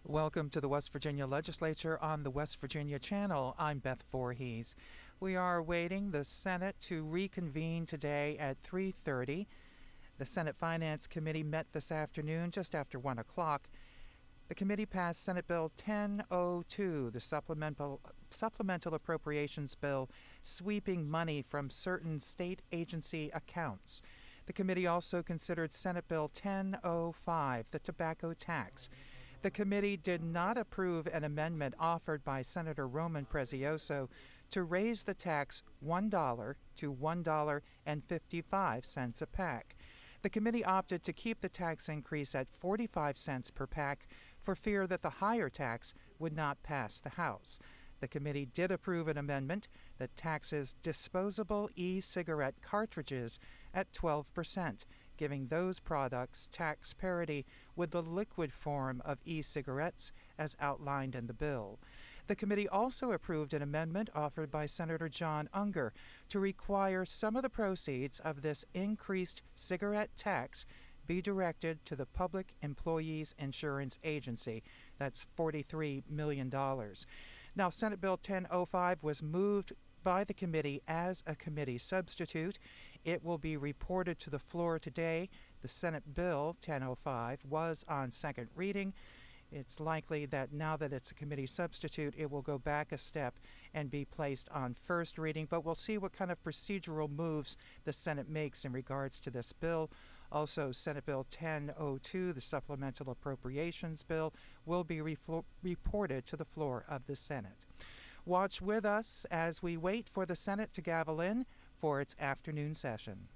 Welcome to the West Virginia Legislature on the West Virginia Channel. I'm Beth Voorhees. We are awaiting the Senate to reconvene today at 3:30. The Senate Finance Committee met this afternoon just after 1 o'clock. The committee passed Senate Bill 1002, the supplemental appropriations bill sweeping money from certain state agency accounts. The committee also considered Senate Bill 1005, the tobacco tax. The committee did not approve an amendment offered by Senator Roman Prezioso to raise the tax $1 to $1.55 a pack. The committee opted to keep the tax increase at 45 cents per pack for fear that the higher tax would not pass the House. The committee did approve an amendment that taxes disposable e-cigarette cartridges at 12%, giving those products tax parity with the liquid form of e-cigarettes as outlined in the bill. The committee also approved an amendment offered by Senator John Unger to require some of the proceeds of this increased cigarette tax be directed to the Public Employees Insurance Agency. That's $43 million. Now, Senate Bill 1005 was moved by the committee as a committee substitute. It will be reported to the floor today. The Senate Bill 1005 was on second reading. It's likely that now that it's a committee substitute, it will go back a step and be placed on first reading, but we'll see what kind of procedural moves the Senate makes in regards to this bill. Also, Senate Bill 1002, the supplemental appropriations bill, will be reported to the floor of the Senate. Watch with us as we wait for the Senate to gavel in for its afternoon session.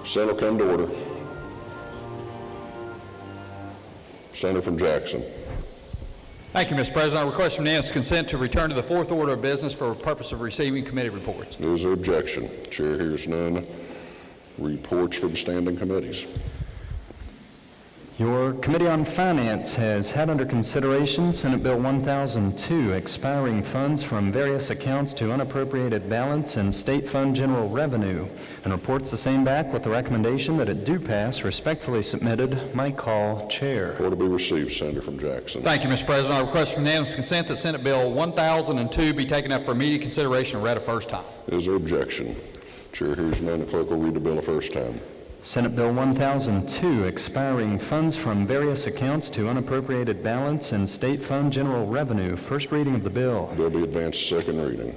Senate will come to order. Senator from Jackson. Thank you, Mr. President. I request unanimous consent to return to the fourth order of business for the purpose of receiving committee reports. Is there objection? Chair hears none. Reports from standing committees. Your Committee on Finance has had under consideration Senate Bill 1002, expiring funds from various accounts to unappropriated balance in state fund general revenue, and reports the same back with the recommendation that it do pass. Respectfully submitted, Mike Hall, Chair. Order be received. Senator from Jackson. Thank you, Mr. President. I request unanimous consent that Senate Bill 1002 be taken up for immediate consideration and read a first time. Is there objection? Chair hears none. The clerk will read the bill a first time. Senate Bill 1002, expiring funds from various accounts to unappropriated balance in state fund general revenue. First reading of the bill. Bill be advanced to second reading.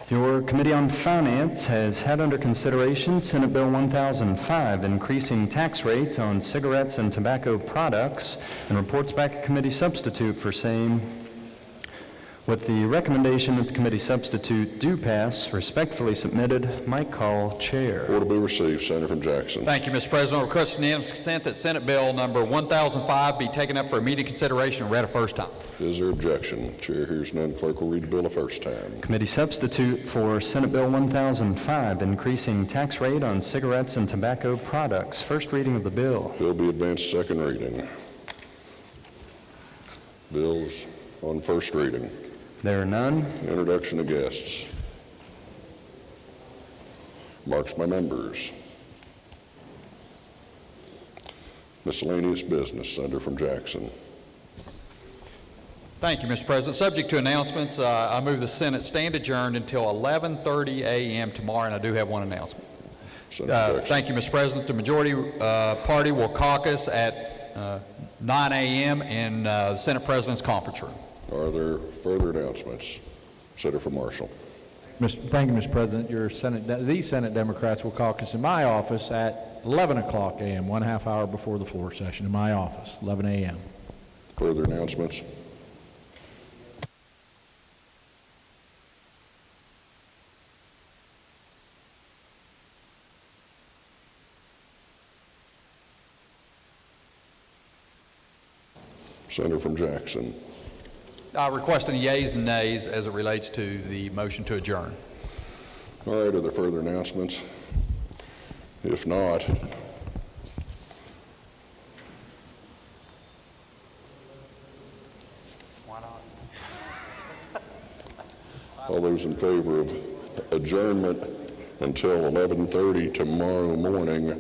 Your Committee on Finance has had under consideration Senate Bill 1005, increasing tax rates on cigarettes and tobacco products, and reports back a committee substitute for same, with the recommendation that the committee substitute do pass. Respectfully submitted, Mike Call, Chair. Order be received. Senator from Jackson. Thank you, Mr. President. I request unanimous consent that Senate Bill number 1005 be taken up for immediate consideration and read a first time. Is there objection? Chair hears none. Clerk will read the bill a first time. Committee substitute for Senate Bill 1005, increasing tax rate on cigarettes and tobacco products. First reading of the bill. Bill be advanced to second reading. Bills on first reading. There are none. Introduction of guests. Marks by members. Miscellaneous business. Senator from Jackson. Thank you, Mr. President. Subject to announcements, I move the Senate stand adjourned until 11:30 a.m. tomorrow, and I do have one announcement. Senator Jackson. Thank you, Mr. President. The majority party will caucus at 9 a.m. in the Senate President's conference room. Are there further announcements? Senator from Marshall. Thank you, Mr. President. These Senate Democrats will caucus in my office at 11 o'clock a.m., 1/2 hour before the floor session in my office, 11 a.m. Further announcements? Senator from Jackson. I request any yeas and nays as it relates to the motion to adjourn. All right, are there further announcements? If not, Why not? all those in favor of adjournment until 11:30 tomorrow morning,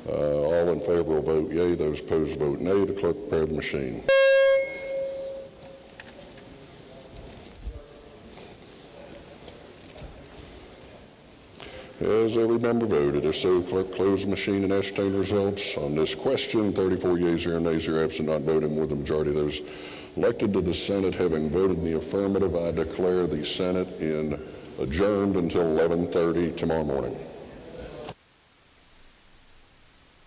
all in favor will vote yea. Those opposed vote nay. The clerk prepare the machine. Has every member voted? If so, clerk close the machine and ascertain the results. On this question, 34 yeas, 0 nays, 0 absent, not voting. More than the majority of those elected to the Senate having voted in the affirmative, I declare the Senate adjourned until 11:30 tomorrow morning.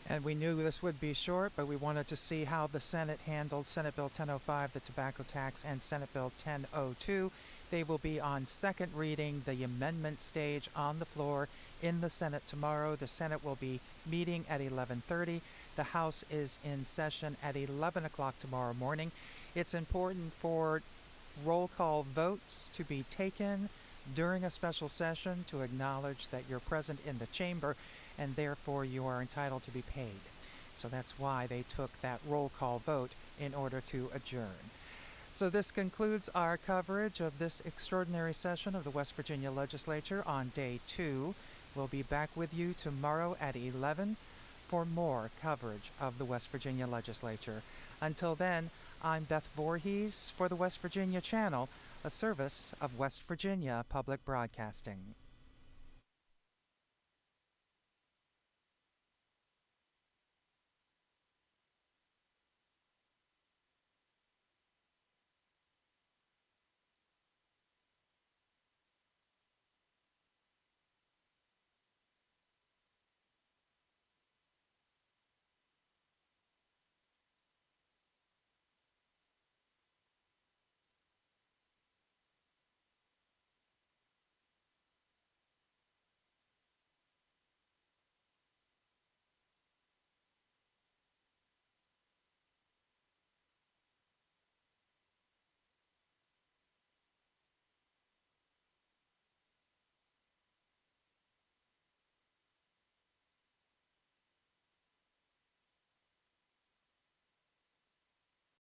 And we knew this would be short, but we wanted to see how the Senate handled Senate Bill 1005, the tobacco tax, and Senate Bill 1002. They will be on second reading, the amendment stage on the floor in the Senate tomorrow. The Senate will be meeting at 11:30. The House is in session at 11 o'clock tomorrow morning. It's important for roll call votes to be taken during a special session to acknowledge that you're present in the chamber and therefore you are entitled to be paid. So that's why they took that roll call vote in order to adjourn. So this concludes our coverage of this extraordinary session of the West Virginia Legislature on day 2. We'll be back with you tomorrow at 11 for more coverage of the West Virginia Legislature. Until then, I'm Beth Voorhees for the West Virginia Channel, a service of West Virginia Public Broadcasting.